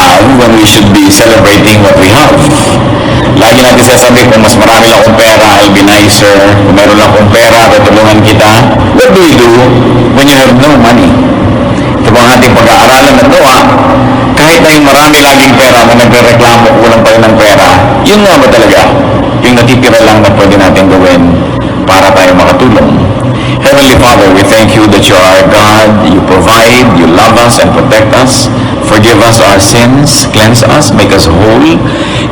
have when we should be celebrating what we have. Lagi natin sinasabi, kung mas marami lang akong pera, I'll be nicer. Kung meron lang akong pera, tutulungan kita. What do you do when you have no money? Ito po ang ating pag-aaralan na ito, kahit na yung marami laging pera, na nagre-reklamo, kulang pa rin ng pera, yun nga ba talaga? Yung natitira lang na pwede natin gawin para tayo makatulong. Heavenly Father, we thank you that you are God, you provide, you love us and protect us, forgive us our sins, cleanse us, make us whole,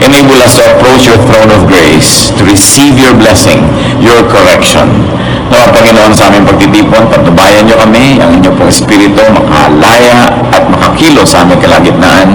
enable us to approach your throne of grace, to receive your blessing, your correction. Nawa Panginoon, sa aming pagtitipon, patubayan niyo kami, ang inyong pong Espiritu makalaya at makakilo sa aming kalagitnaan.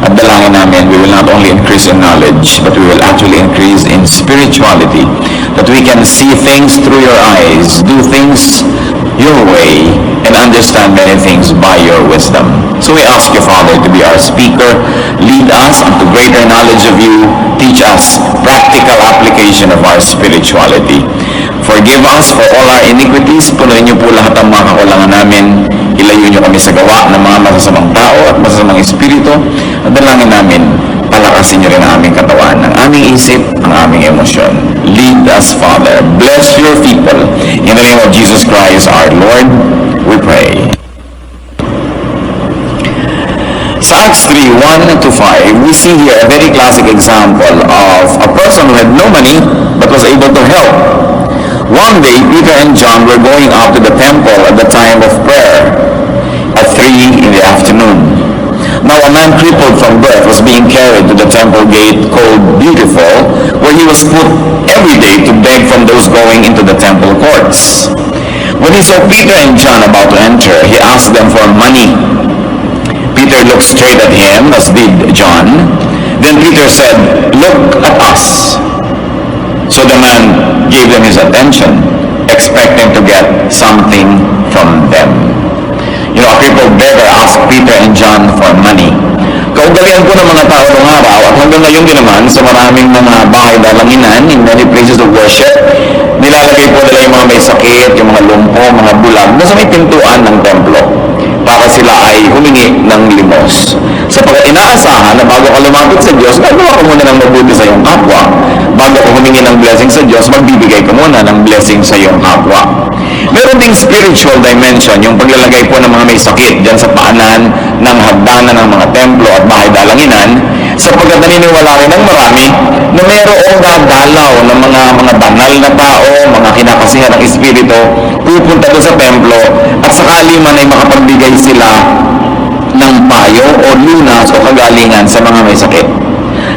At dalangin namin, we will not only increase in knowledge, but we will actually increase in spirituality, that we can see things through your eyes, do things your way, and understand many things by your wisdom. So we ask you, Father, to be our speaker, lead us into greater knowledge of you, teach us practical application of our spirituality. Forgive us for all our iniquities, punuin niyo po lahat ang mga kakulangan namin, ilayo niyo kami sa gawa ng mga masasamang tao at masasamang espiritu, at dalangin namin, palakasin niyo rin ang aming katawan, ang aming isip, ang aming emosyon. Lead us, Father. Bless your people. In the name of Jesus Christ, our Lord, we pray. Sa Acts 3, 1 to 5, we see here a very classic example of a person who had no money but was able to help. One day, Peter and John were going up to the temple at the time of prayer at 3 in the afternoon. Now a man crippled from birth was being carried to the temple gate called Beautiful, where he was put every day to beg from those going into the temple courts. When he saw Peter and John about to enter, he asked them for money. Peter looked straight at him, as did John. Then Peter said, "Look at us." So the man gave them his attention, expecting to get something from them. You know, a crippled beggar asked Peter and John for money. Kaugalian po ng mga tao noong araw, at hanggang ngayon din naman sa maraming mga bahay dalanginan, in many places of worship, nilalagay po nila yung mga may sakit, yung mga lumpo, mga bulag, na sa may pintuan ng templo, para sila ay humingi ng limos. Sapagkat inaasahan na bago ka lumapit sa Diyos, gagawa ka muna ng mabuti sa iyong kapwa. Bago ka humingi ng blessing sa Diyos, magbibigay ka muna ng blessing sa iyong kapwa. Meron ding spiritual dimension, yung paglalagay po ng mga may sakit dyan sa paanan ng hagdanan ng mga templo at bahay dalanginan, sapagkat naniniwala rin ng marami na mayroong dadalaw ng mga banal na tao, mga kinakasihan ng espiritu, pupunta doon sa templo at sakali man ay makapagbigay sila ng payo o lunas o kagalingan sa mga may sakit.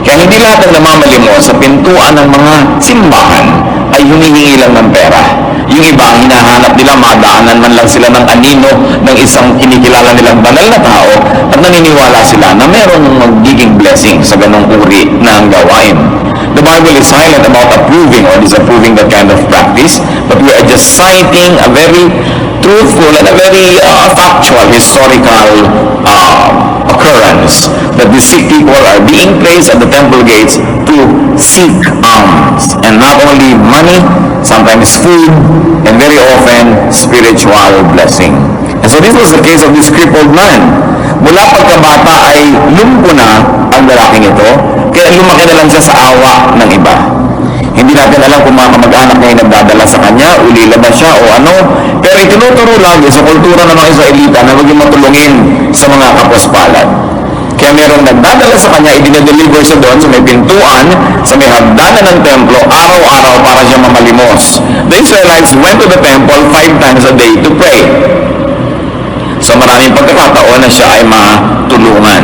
Kaya hindi lahat ng namamalimos sa pintuan ng mga simbahan ay humihingi lang ng pera. Yung iba, ang hinahanap nila, madaanan man lang sila ng anino ng isang kinikilala nilang banal na tao at naniniwala sila na merong magiging blessing sa ganong uri ng gawain. The Bible is silent about approving or disapproving that kind of practice, but we are just citing a very truthful and a very factual, historical occurrence that the sick people are being placed at the temple gates to seek alms, and not only money, sometimes food, and very often spiritual blessing. And so this was the case of this crippled man. Mula pagkabata ay lumpo na ang lalaking ito, kaya lumaki na lang siya sa awa ng iba. Hindi natin alam kung mga kamag-anak niya ay nagdadala sa kanya, ulila ba siya o ano, pero itinuturo lagi sa kultura ng mga Israelita na maging matulungin sa mga kapuspalad. Kaya merong nagdadala sa kanya, idinadeliver siya doon sa may pintuan, sa may hagdanan ng templo, araw-araw para siya mamalimos. The Israelites went to the temple 5 times a day to pray. So maraming pagkakataon na siya ay matulungan.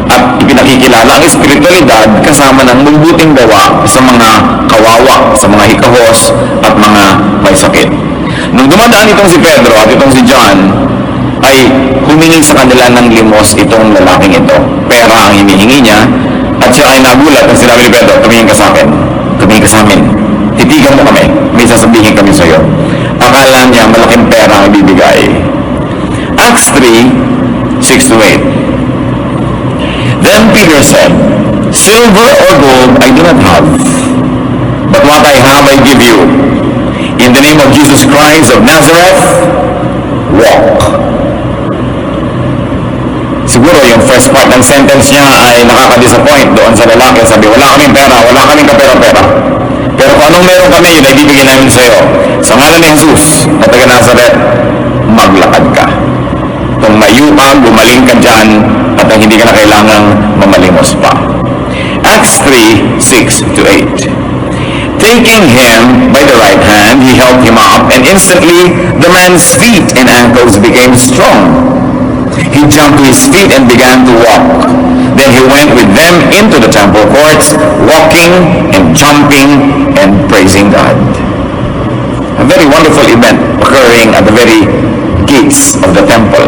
At ipinakikilala ang espiritualidad kasama ng mabuting gawa sa mga kawawa, sa mga hikahos at mga may sakit. Nung dumadaan itong si Pedro at itong si John, ay humingi sa kanila ng limos itong lalaking ito. Pera ang hinihingi niya, at siya ay nagulat at sinabi ni Pedro, tumingin ka sa akin, tumingin ka sa amin, titigan mo kami, may sasabihin kami sa iyo. Akala niya malaking pera ang ibibigay. Acts 3, 6 to 8. Then Peter said, "Silver or gold I do not have, but what I have I give you. In the name of Jesus Christ of Nazareth, walk." Si siguro yung first part ng sentence niya ay nakaka-disappoint doon sa lalaki. Sabi, wala kaming pera, wala kaming kapera-pera. Pero kung anong meron kami, yun ay bibigyan namin sa'yo. Sa ngalan ni Jesus na taga Nazaret, maglakad ka. Tumayo ka, gumaling ka dyan, at hindi ka na kailangang mamalimos pa. Acts 3:6-8. Taking him by the right hand, he helped him up, and instantly the man's feet and ankles became strong. He jumped to his feet and began to walk. Then he went with them into the temple courts, walking and jumping and praising God. A very wonderful event occurring at the very gates of the temple.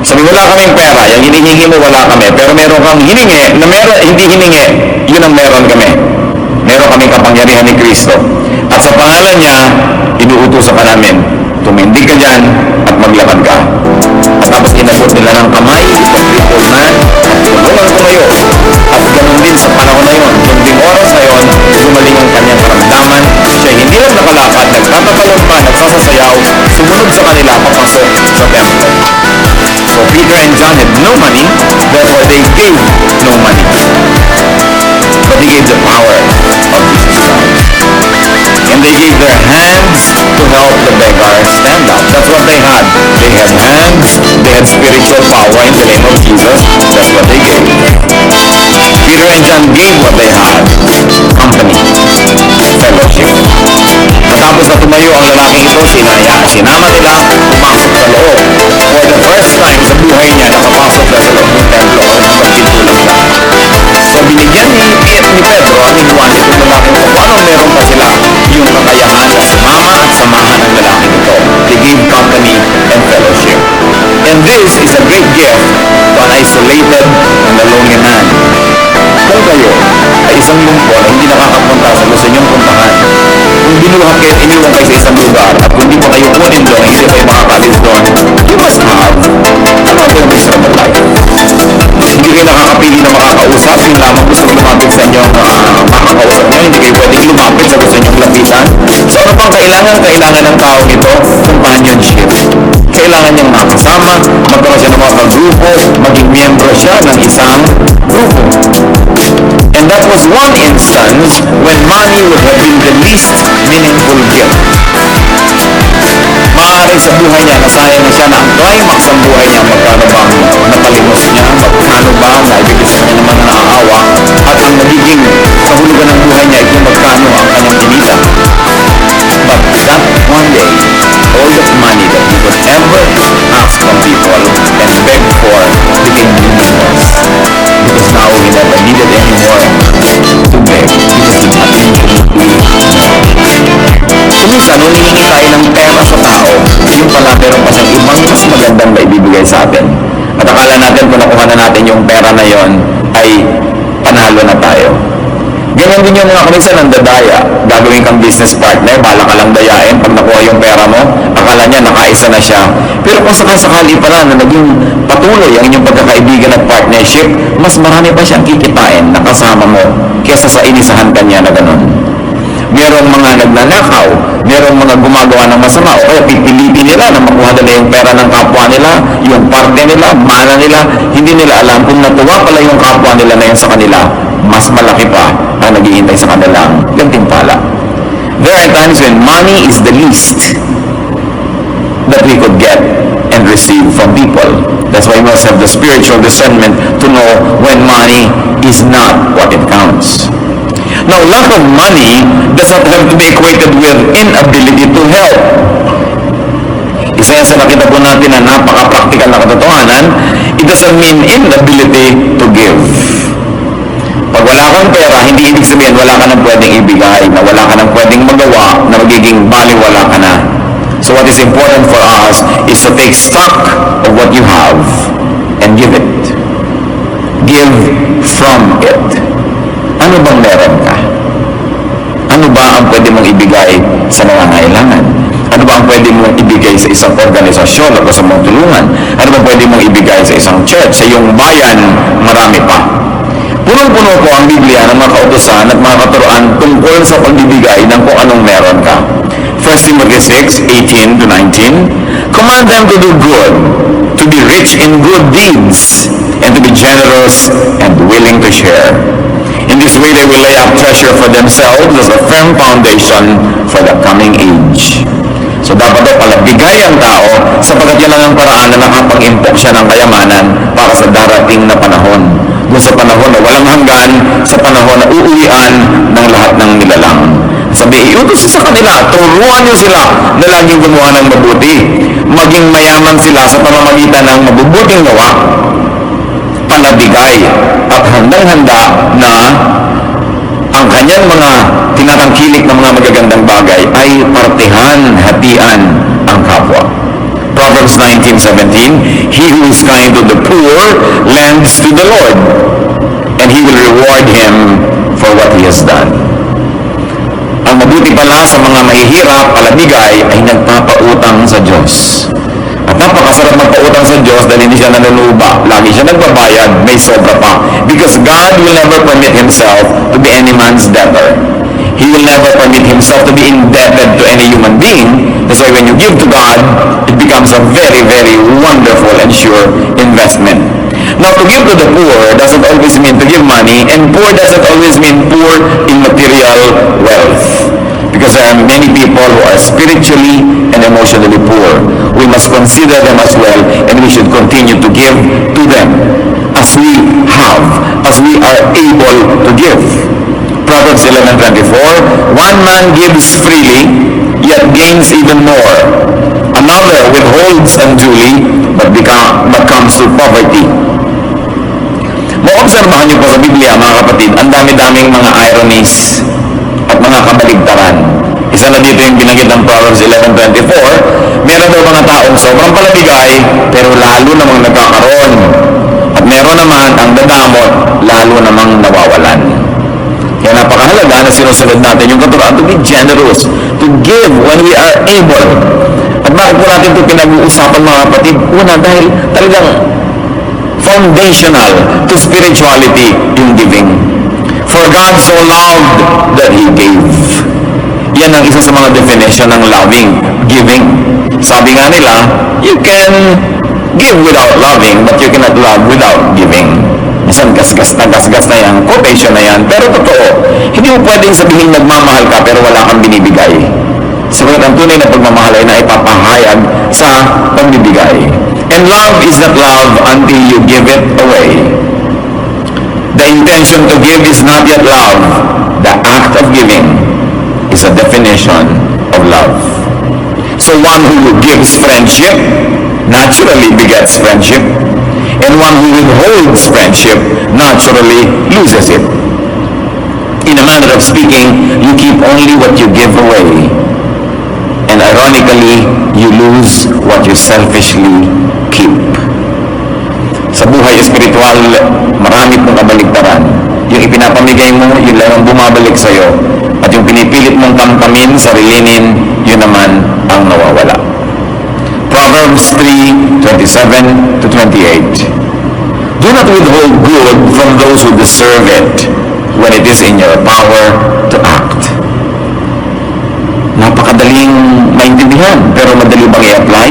Sabi, wala kaming pera, yung hinihingi mo wala kami, pero meron kang hiningi, na meron, hindi hiningi, yun ang meron kami. Meron kaming kapangyarihan ni Kristo. At sa pangalan niya, inuutosan ka namin, tumindig ka dyan at maglakad ka. At tapos inabot nila ng kamay, itong people man, at tulungan tumayo. At ganun din sa panahon na yun, kunting oras na yun, gumaling ang kanyang karamdaman. Siya hindi lang nakalakad, nagtatatalon pa, nagsasasayaw, sumunod sa kanila papasok sa temple. So Peter and John had no money, therefore they gave no money. But they gave the power of Jesus Christ. And they gave their hands to help the beggar stand up. That's what they had. They had hands, they had spiritual power in the name of Jesus. That's what they gave. Peter and John gave what they had. Company. Fellowship. Matapos na tumayo ang lalaking ito, sinama nila, pumasok sa loob. For the first time sa buhay niya, nakapasok na sa loob ng templo o ng pagpintulang na. So binigyan ni Pedro ang Juan itong lalaking ito. Kung anong meron pa sila, yung kakayahan na sumama at samahan ng lalaking ito. They gave company and fellowship. And this is a great gift to an isolated and a lonely man. Kung kayo ay isang lungkot na hindi nakakapunta sa gusto niyong puntahan, kung binuhat kayo, iniwan kayo sa isang lugar, at kung di pa kayo kunin doon, hindi kayo makakalis doon, you must have another miserable life. Hindi kayo nakakapili na makakausap, yung lamang gusto lumapit sa inyo, makakausap niyo, hindi kayo pwedeng lumapit sa gusto niyong lapitan. So ano pang kailangan ng tao ito? Companionship. Kailangan niyang makasama, magkaroon siya ng mga grupo, maging miyembro siya ng isang grupo. And that was one instance when money would have been the least meaningful gift. Maaaring sa buhay niya, nasayang na siya na ang climax ng buhay niya, magkano bang napalimos niya, magkano ba naibigay sa kanya ng mga naaawa, at ang nagiging kahulugan ng buhay niya, kung magkano ang kanyang kinita. But that one day, all that money that he could ever ask from people and beg for became meaningless. Because now he never needed anymore to beg because he had infinitely. Kuminsan, nung hihingi tayo ng pera sa tao, yung pala meron pa siyang ibang mas magandang maibibigay sa atin. At akala natin kung nakuha na natin yung pera na yon ay panalo na tayo. Ganyan din yung mga kuminsan ng dadaya. Gagawin kang business partner, bala ka lang dayain. Pag nakuha yung pera mo, akala niya nakaisa na siya. Pero kung sakasakali pala na naging patuloy ang inyong pagkakaibigan at partnership, mas marami pa siyang kikitain na kasama mo kesa sa inisahan ka niya na ganun. Merong mga nagnanakaw, merong mga gumagawa ng masama, o kaya pipilitin nila na makuha nila yung pera ng kapwa nila, yung parte nila, mana nila, hindi nila alam kung natuwa pala yung kapwa nila na yun sa kanila, mas malaki pa ang naghihintay sa kanilang gantimpala. There are times when money is the least that we could get and receive from people. That's why we must have the spiritual discernment to know when money is not what it counts. Now, lack of money does not have to be equated with inability to help. Isa yan sa nakita po natin na napaka-practical na katotohanan, it doesn't mean inability to give. Pag wala kang pera, hindi ibig sabihin wala ka nang pwedeng ibigay, na wala ka nang pwedeng magawa, na magiging baliwala ka na. So what is important for us is to take stock of what you have and give it. Give from it. Ano bang meron ka? Ano ba ang pwede mong ibigay sa nangangailangan? Ano ba ang pwede mong ibigay sa isang organisasyon o sa mong tulungan? Ano ba pwede mong ibigay sa isang church? Sa iyong bayan, marami pa. Punong-puno po ang Biblia ng mga kautusan at mga katuruan tungkol sa pagbibigay ng kung anong meron ka. 1 Timothy 6:18 to 19, command them to do good, to be rich in good deeds, and to be generous and willing to share. In this way, they will lay up treasure for themselves as a firm foundation for the coming age. So dapat daw palabigay ang tao sapagkat yan lang ang paraan na nakapag-impok siya ng kayamanan para sa darating na panahon. Doon sa panahon na walang hanggan, sa panahon na uuwian ng lahat ng nilalang. Sabi, iutos sa kanila, turuan niyo sila na laging gumawa ng mabuti. Maging mayaman sila sa pamamagitan ng mabubuting gawa, palabigay, at handang-handa na ang kanyang mga tinatangkilik na mga magagandang bagay ay partihan, hatian ang kapwa. Proverbs 19:17, he who is kind to the poor lends to the Lord, and he will reward him for what he has done. Ang mabuti pala sa mga mahihirap, palabigay, ay nagpapautang sa Diyos. At napakasarap magpautang sa Diyos dahil hindi siya nanuluba. Lagi siya nagbabayad, may sobra pa. Because God will never permit Himself to be any man's debtor. He will never permit Himself to be indebted to any human being. That's why when you give to God, it becomes a very, very wonderful and sure investment. Now, to give to the poor doesn't always mean to give money, and poor doesn't always mean poor in material wealth. Because there are many people who are spiritually and emotionally poor. We must consider them as well, and we should continue to give to them as we have, as we are able to give. Proverbs 11:24, one man gives freely, yet gains even more. Another withholds unduly, but comes to poverty. Maobserbahan niyo po sa Biblia, mga kapatid, ang dami-daming mga ironies at mga kabaligtaran. Isa na dito yung binanggit ng Proverbs 11:24, meron daw mga taong sobrang palabigay, pero lalo namang nagkakaroon. At meron naman ang dadamot, lalo namang nawawalan. Kaya napakahalaga na sinusunod natin yung katuruan to be generous, to give when we are able. At bakit po natin ito pinag-uusapan, mga kapatid? Una, dahil talagang foundational to spirituality yung giving. For God so loved that He gave. Yan ang isa sa mga definition ng loving, giving. Sabi nga nila, you can give without loving, but you cannot love without giving. Minsan gasgas na yan, quotation na yan, pero totoo, hindi mo pwedeng sabihin nagmamahal ka pero wala kang binibigay. Sabagat ang tunay na pagmamahal ay naipapahayag sa pagbibigay. And love is not love until you give it away. The intention to give is not yet love. The act of giving is a definition of love. So one who gives friendship naturally begets friendship, and one who withholds friendship naturally loses it. In a manner of speaking, you keep only what you give away, and ironically, you lose what you selfishly keep. Sa buhay espiritual, marami pong kabaligtaran. Yung ipinapamigay mo, yun lang ang bumabalik sa'yo. At yung pinipilit mong kamkamin, sarilinin, yun naman ang nawawala. Proverbs 3:27 to 28. Do not withhold good from those who deserve it when it is in your power to act. Napakadaling maintindihan, pero madali bang i-apply?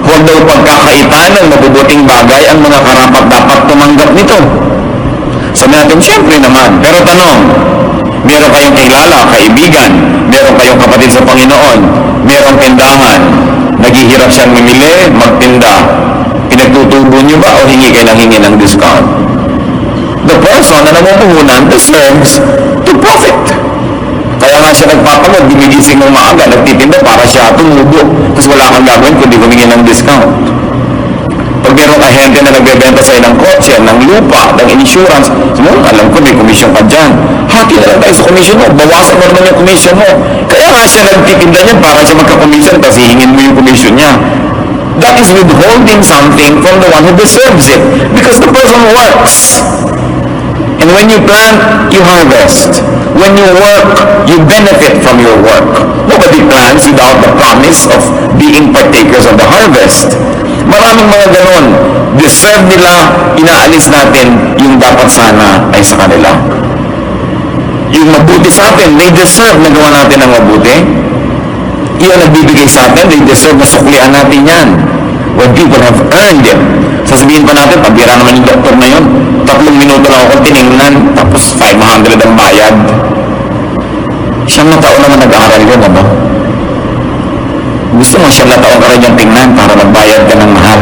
Huwag daw pagkakaitan ng mabubuting bagay ang mga karapat-dapat tumanggap nito. Sabi natin, siyempre naman. Pero tanong, meron kayong kilala, kaibigan, meron kayong kapatid sa Panginoon, merong tindahan, naghihirap siyang mamili, magtinda. Pinagtutubo niyo ba o hingi kayo ng hingi ng discount? The person na namumuhunan deserves to profit. Kaya nga siya nagpapagod, gumigising ng maaga, nagtitinda para siya tumubo. Tapos wala kang gagawin kundi humingi ng discount. Pag meron ahente na nagbebenta sa'yo ng kotse, ng lupa, ng insurance, alam ko may commission ka dyan. Hati na lang tayo sa commission mo, bawasan mo naman yung commission mo. Kaya nga siya nagtitinda niya para siya magka-commission kasi hingin mo yung commission niya. That is withholding something from the one who deserves it. Because the person works. And when you plant, you harvest. When you work, you benefit from your work. Nobody plants without the promise of being partakers of the harvest. Maraming mga ganon. Deserve nila, inaalis natin yung dapat sana ay sa kanila. Yung mabuti sa atin, they deserve na gawa natin ang mabuti. Yung nagbibigay sa atin, they deserve na suklian natin yan. When people have earned it. Sasabihin pa natin, pabira naman yung doktor na yun. 3 minuto lang ako tinignan, tapos 500 ang bayad. Siyang na taon naman nag-aaral yun, ano? Gusto mo siyang na taon ka rin yung tingnan para magbayad ka ng mahal.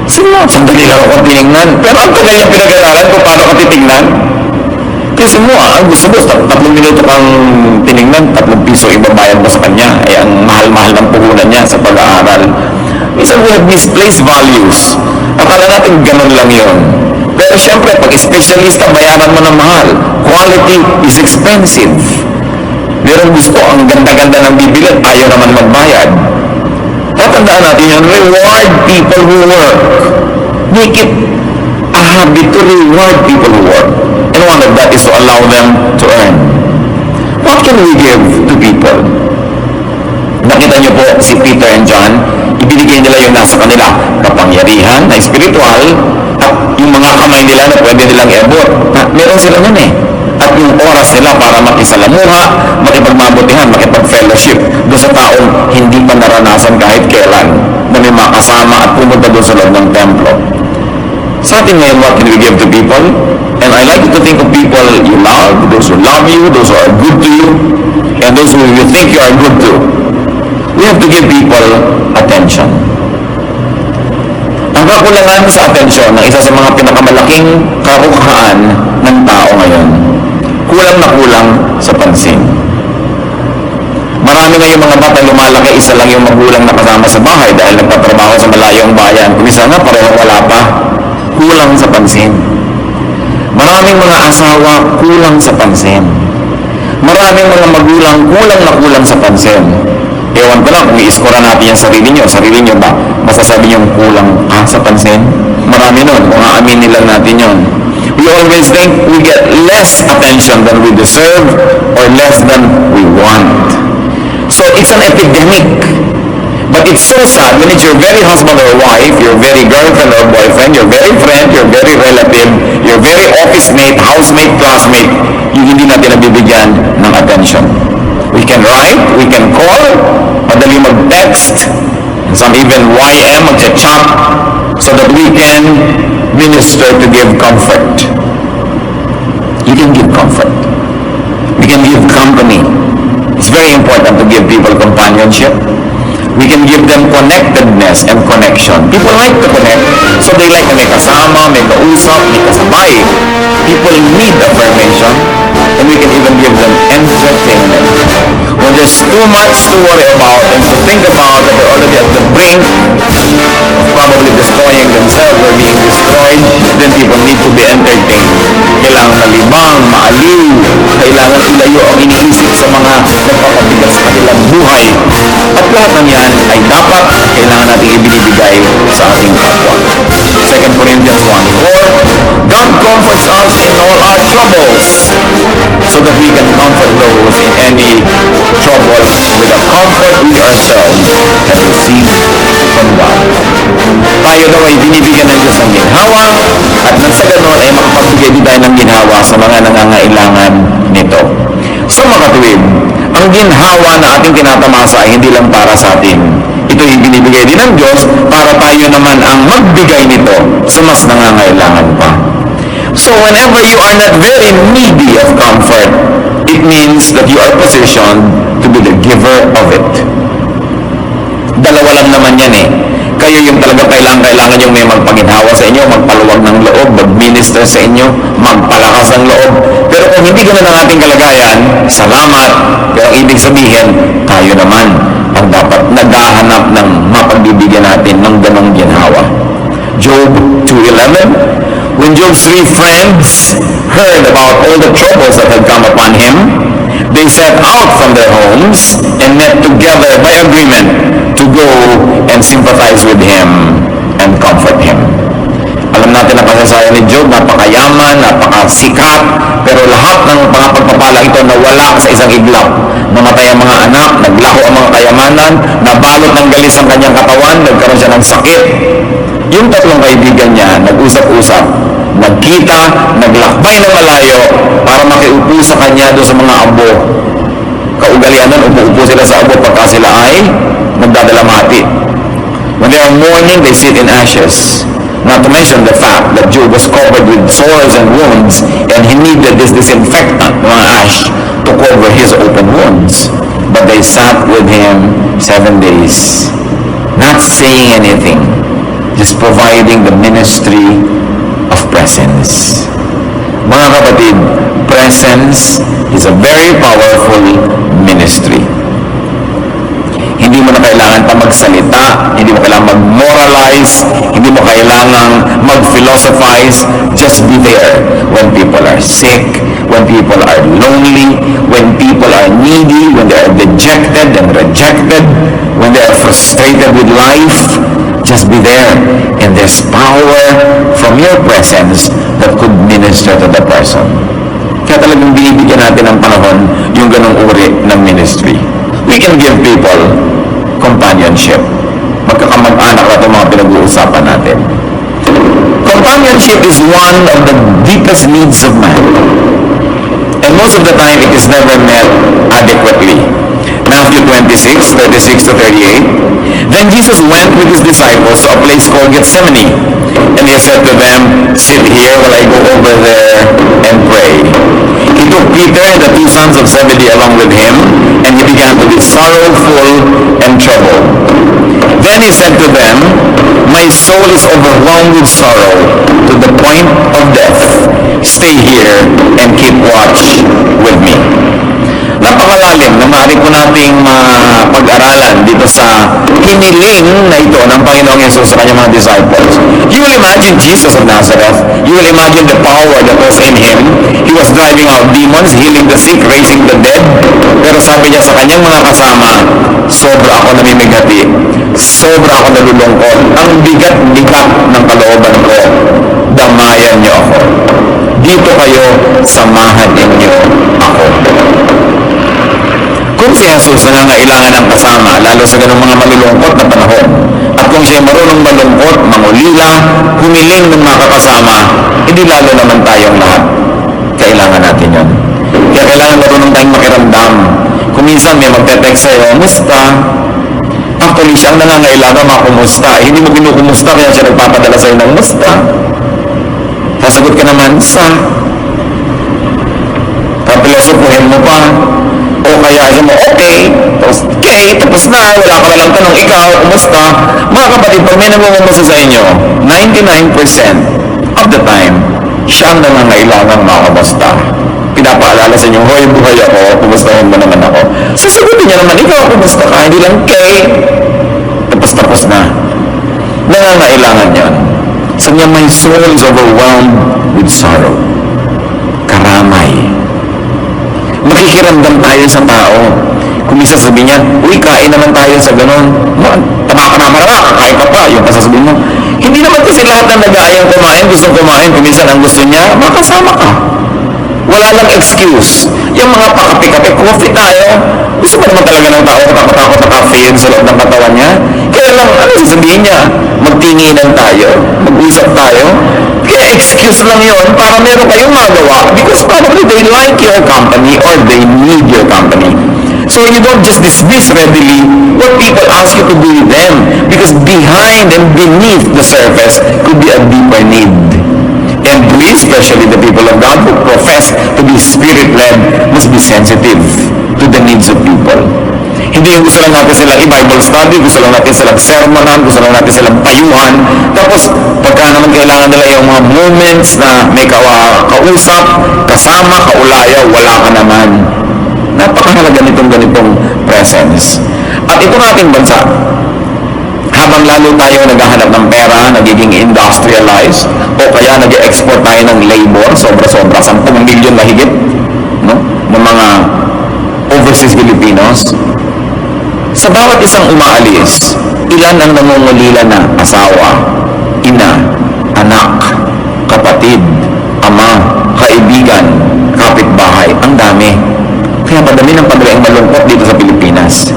Sino? Sandali lang ako tinignan. Pero ang tagal yung pinag-aralan kung paano ka titignan. Kasi mo, ang gusto mo, 3 minuto kang tinignan, 3 piso ibabayad mo sa kanya. Eh, ang mahal-mahal ng puhunan niya sa pag-aaral. Minsan we have misplaced values. Akala natin ganun lang yun. Pero siyempre, pag espesyalista, bayaran mo ng mahal. Quality is expensive. Meron gusto, ang ganda-ganda ng bibilin, ayaw naman magbayad. Tatandaan natin yun, reward people who work. Make it a habit to reward people who work. And one of that is to allow them to earn. What can we give to people? Nakita niyo po si Peter and John, ibinigay nila yung nasa kanila, kapangyarihan na spiritual, at yung mga kamay nila na pwede nilang iabot. Meron sila nun eh. At yung oras nila para makisalamuha, makipagmabutihan, makipag-fellowship doon sa taong hindi pa naranasan kahit kailan na may makasama at pumunta doon sa loob ng templo. Sa atin ngayon, what can we give to people? And I like to think of people you love, those who love you, those who are good to you, and those who you think you are good to. We have to give people attention. Ang kakulangan sa atensyon ng isa sa mga pinakamalaking karukaan ng tao ngayon, kulang na kulang sa pansin. Marami na yung mga bata lumalaki, isa lang yung magulang na kasama sa bahay dahil nagtatrabaho sa malayong bayan. Kung isa nga, pareho wala pa. Kulang sa pansin. Maraming mga asawa, kulang sa pansin. Maraming mga magulang, kulang na kulang sa pansin. Ewan ko lang, kung i-score natin yung sarili nyo ba, masasabi nyo kulang sa pansin? Marami nun, kung aaminin lang natin yun. We always think we get less attention than we deserve or less than we want. So it's an epidemic. But it's so sad when it's your very husband or wife, your very girlfriend or boyfriend, your very friend, your very relative, your very office mate, housemate, classmate, yung hindi natin nabibigyan ng attention. We can write, we can call, madali mag-text, some even YM, mag-chat, so that we can minister to give comfort. You can give comfort. We can give company. It's very important to give people companionship. We can give them connectedness and connection. People like to connect, so they like na may kasama, may kausap, may kasabay. People need affirmation, and we can even give them entertainment. When there's too much to worry about and to think about that they're already at the brink of probably destroying themselves or being destroyed, then people need to be entertained. Kailangan malibang, maaliw, kailangan ilayo ang iniisip sa mga nagpapabigat sa kanilang buhay. At lahat ng yan ay dapat kailangan natin ibinibigay sa ating kapwa. 2 Corinthians 1:4, God comforts us in all our troubles so that we can comfort those in any trouble with the comfort we ourselves have received from God. Tayo daw ay binibigyan ng Diyos ng ginhawa at nang sa ganon ay makapagbigay din tayo ng ginhawa sa mga nangangailangan nito. So makatuwid, ang ginhawa na ating tinatamasa ay hindi lang para sa atin. Ito ay binibigay din ng Diyos para tayo naman ang magbigay nito sa mas nangangailangan pa. So whenever you are not very needy of comfort, it means that you are positioned to be the giver of it. Dalawa lang naman yan eh. Kayo yung talaga kailangan yung may magpaginhawa sa inyo, magpaluwag ng loob, mag-minister sa inyo, magpalakas ng loob. Pero kung hindi ganun ang ating kalagayan, salamat. Pero ang ibig sabihin, tayo naman ang dapat naghahanap ng mapagbibigyan natin ng ganong ginhawa. Job 2:11, when Job's 3 friends heard about all the troubles that had come upon him, they set out from their homes and met together by agreement to go and sympathize with him and comfort him. Alam natin na kasaysayan ni Job, napakayaman, napakasikat, pero lahat ng mga pagpapala ito nawala sa isang iglap. Namatay ang mga anak, naglaho ang mga kayamanan, nabalot ng galis ang kanyang katawan, nagkaroon siya ng sakit. Yung tatlong kaibigan niya, nag-usap-usap, nagkita, naglakbay ng malayo para makiupo sa kanya doon sa mga abo. Kaugalian nun, upo-upo sila sa abo pagka sila ay nagdadalamhati. When they are mourning, they sit in ashes. Not to mention the fact that Job was covered with sores and wounds, and he needed this disinfectant, mga ash, to cover his open wounds. But they sat with him 7 days, not saying anything, just providing the ministry of presence. Mga kapatid, presence is a very powerful ministry. Hindi mo na kailangan pa magsalita, hindi mo kailangan mag-moralize, hindi mo kailangan mag-philosophize. Just be there when people are sick, when people are lonely, when people are needy, when they are dejected and rejected, when they are frustrated with life. Just be there. And there's power from your presence that could minister to the person. Kaya talagang binibigyan natin ng panahon yung ganong uri ng ministry. We can give people companionship. Magkakamag-anak na itong mga pinag-uusapan natin. Companionship is one of the deepest needs of man. And most of the time, it is never met adequately. Matthew 26, 36 to 38. Then Jesus went with his disciples to a place called Gethsemane. And he said to them, "Sit here while I go over there and pray." He took Peter and the 2 sons of Zebedee along with him, and he began to be sorrowful and troubled. Then he said to them, "My soul is overwhelmed with sorrow to the point of death. Stay here and keep watch with me." Napakalalim na maaari po nating pag-aralan dito sa hiniling na ito ng Panginoong Yesus sa kanyang mga disciples. You will imagine Jesus of Nazareth. You will imagine the power that was in him. He was driving out demons, healing the sick, raising the dead. Pero sabi niya sa kanyang mga kasama, sobra ako namimigati. Sobra ako nalulungkot. Ang bigat-bigat ng kalooban ko. Damayan niyo ako. Dito kayo, samahan ninyo ako. Kung si Jesus nangangailangan ng kasama, lalo sa ganung mga malulungkot na panahon, at kung siya marunong malungkot, mangulila, humiling ng mga kakasama, hindi lalo naman tayong lahat. Kailangan natin yun. Kaya kailangan marunong tayong makiramdam. Kung minsan may magte-text sa'yo, "Musta?" Actually, siyang nangangailangan makumusta. Hindi mo kinukumusta, kaya siya nagpapadala sa'yo ng musta. Sasagot ka naman, "Sa." Papilosopuhin mo pa. O kaya siya mo, okay, tapos na, wala ka walang tanong, ikaw, kumusta? Mga kapatid, pag may namumumusta sa inyo, 99% of the time, siya ang nangangailangang makamusta. Pinapaalala sa inyo, "Hoy, buhay ako, kumustahin mo naman ako." Sasagutin niya naman, "Ikaw, kumusta ka?" Hindi lang, tapos na. Nangangailangan yan. Sa niya, "My soul is overwhelmed with sorrow." Karamay. Makikiramdam tayo sa tao. Kung minsan sabihin niya, "Uy, kain naman tayo sa ganun." Tama ka naman, kakain ka pa. Yung kasasabihin mo, hindi naman kasi lahat ng nag-aayang kumain, gustong kumain. Kung minsan ang gusto niya, makasama ka. Wala lang excuse. Yung mga pakapi-kapi, coffee tayo. Gusto ba naman talaga ng tao katakot na caffeine sa loob ng katawan niya? Kaya lang, ano sasabihin niya? Magtinginan tayo? Mag-usap tayo? Kaya excuse lang yun para meron kayong magawa because probably they like your company or they need your company. So you don't just dismiss readily what people ask you to do with them because behind and beneath the surface could be a deeper need. And we, especially the people of God who profess to be Spirit-led, must be sensitive to the needs of people. Hindi yung gusto lang natin silang i-Bible study, gusto lang natin silang sermonan, gusto lang natin silang payuhan. Tapos, pagka naman kailangan nila yung mga moments na may kausap, kasama, kaulaya, wala ka naman. Napakahalaga nitong ganitong presence. At itong ating bansa, habang lalo tayo naghahanap ng pera, nagiging industrialized, o kaya nag-export tayo ng labor, sobra-sobra, 10 milyon mahigit, no? Ng mga overseas Filipinos. Sa bawat isang umaalis, ilan ang nangungulila na asawa, ina, anak, madami ng pagdaing malungkot dito sa Pilipinas.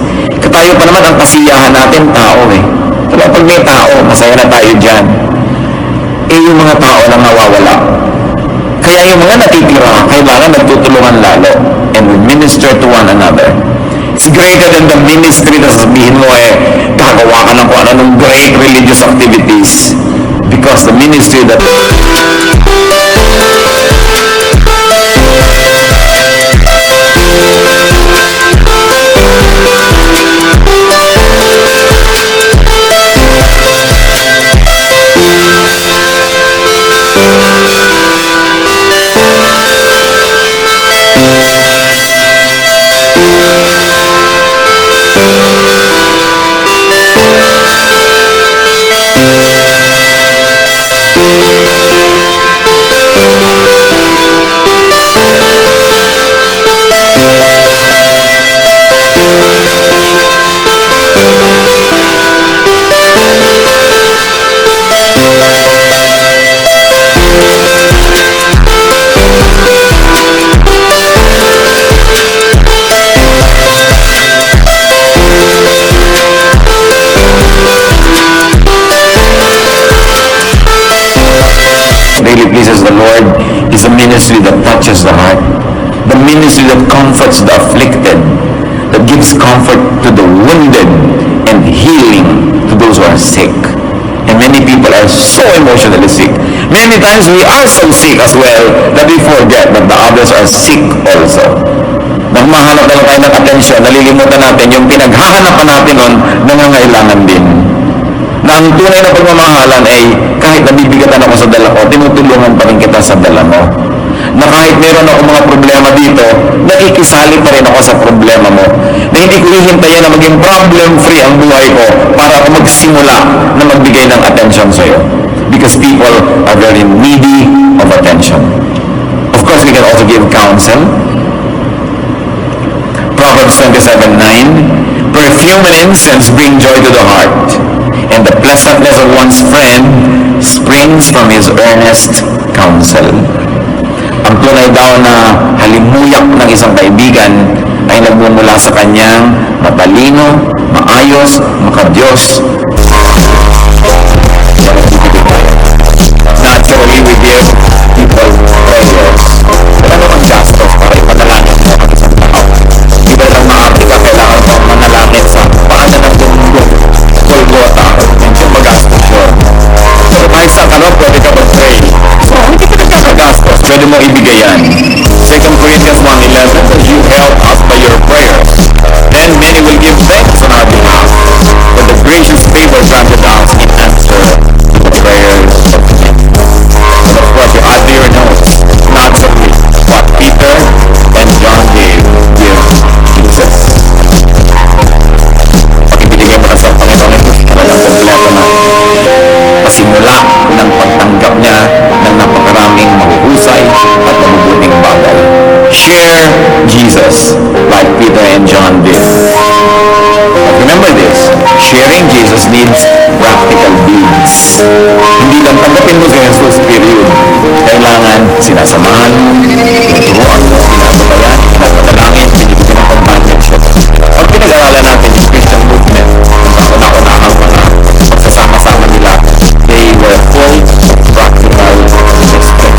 Tayo pa naman ang kasiyahan natin, tao eh. Pero pag may tao, masaya na tayo dyan. Eh yung mga tao lang nawawala. Kaya yung mga natitira, kailangan nagtutulungan lalo. And we minister to one another. It's greater than the ministry na sasabihin mo gagawa ka ng kung anong great religious activities. Because the ministry that really pleases the Lord is a ministry that touches the heart. The ministry that comforts the afflicted, that gives comfort to the wounded and healing to those who are sick. And many people are so emotionally sick. Many times we are so sick as well that we forget that the others are sick also. Nang mahanap na lang tayo ng atensyon, nalilimutan natin yung pinaghahanapan natin nun, nangangailangan din. Na ang tunay na pagmamahalan ay kahit nabibigatan ako sa dala ko, tinutulungan pa rin kita sa dala mo. Na kahit meron ako mga problema dito, nakikisali pa rin ako sa problema mo. Na hindi ko hihintayin na maging problem-free ang buhay ko para ako magsimula na magbigay ng attention sa iyo. Because people are very needy of attention. Of course, we can also give counsel. Proverbs 27:9, perfume and incense bring joy to the heart, and the pleasantness of one's friend springs from his earnest counsel. Ang tunay daw na halimuyak ng isang kaibigan ay nagmumula sa kanyang matalino, maayos, makadiyos. Naturally, we give people prayers. Pero ano ang gastos para ipadalangin mo ang isang tao? Iba lang maarte ka, kailangan mo manalangin sa paanan ng mundo. Golgota, medyo magastos yun. So kahit sa ano, pwede ka mag-pray. So hindi ka nagkakagastos, pwede mo ibigay yan. 2 Corinthians 1:11, as you help us by your prayers, then many will give thanks on our behalf for the gracious favor granted us in answer to the prayers of men. And of course, you add to your notes, naturally, what Peter and John gave Jesus. Pag ibinigay mo na sa Panginoon, talagang kompleto na. Pasimula ng pagtanggap niya ng napakaraming mahuhusay at mabubuting bagay. Share Jesus like Peter and John did. But remember this, sharing Jesus needs practical deeds. Hindi lang tanggapin mo si Jesus, period. Kailangan sinasamahan, turuan mo, pinapatayan, pinapadalangin, binibigyan ng companionship. Pag pinag-aralan natin yung Christian movement, kung kauna-unahang mga magsasama-sama nila, they were full of practical instruction.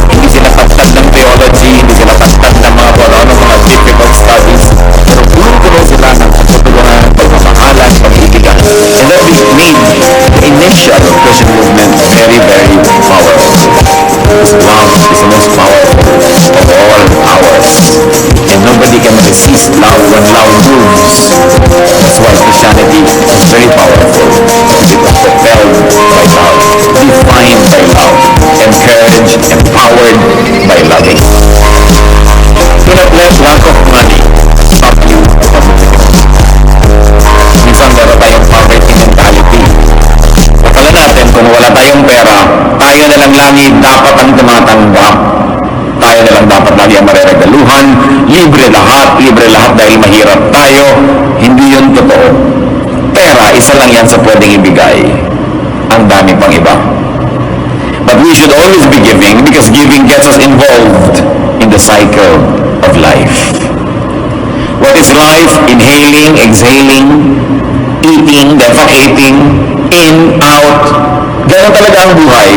Hindi sila tagtad ng theology, hindi sila tagtad ng mga mga difficult studies, pero puno-puno sila ng pagtutulungan, pagmamahalan, pag-ibigan. And that made the initial Christian movement very, very powerful. Because love is the most powerful of all powers. And nobody can resist love when love moves. That's why Christianity is very powerful. It was propelled by love, defined by love, encouraged, empowered by loving. Do not let lack of money stop you from moving. Minsan meron tayong poverty mentality. Akala natin kung wala tayong pera, tayo na lang lagi dapat ang tumatanggap. Tayo na lang dapat lagi ang mareregaluhan. Libre lahat dahil mahirap tayo. Hindi yun totoo. Pera, isa lang yan sa pwedeng ibigay. Ang dami pang iba. But we should always be giving because giving gets us involved in the cycle of life. What is life? Inhaling, exhaling, eating, defecating, in, out. Ganun talaga ang buhay.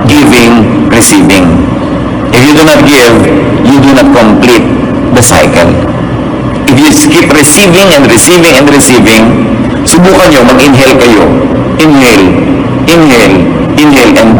Giving, receiving. If you do not give, you do not complete the cycle. If you keep receiving and receiving and receiving, subukan nyo, mag-inhale kayo. Inhale, inhale, inhale, and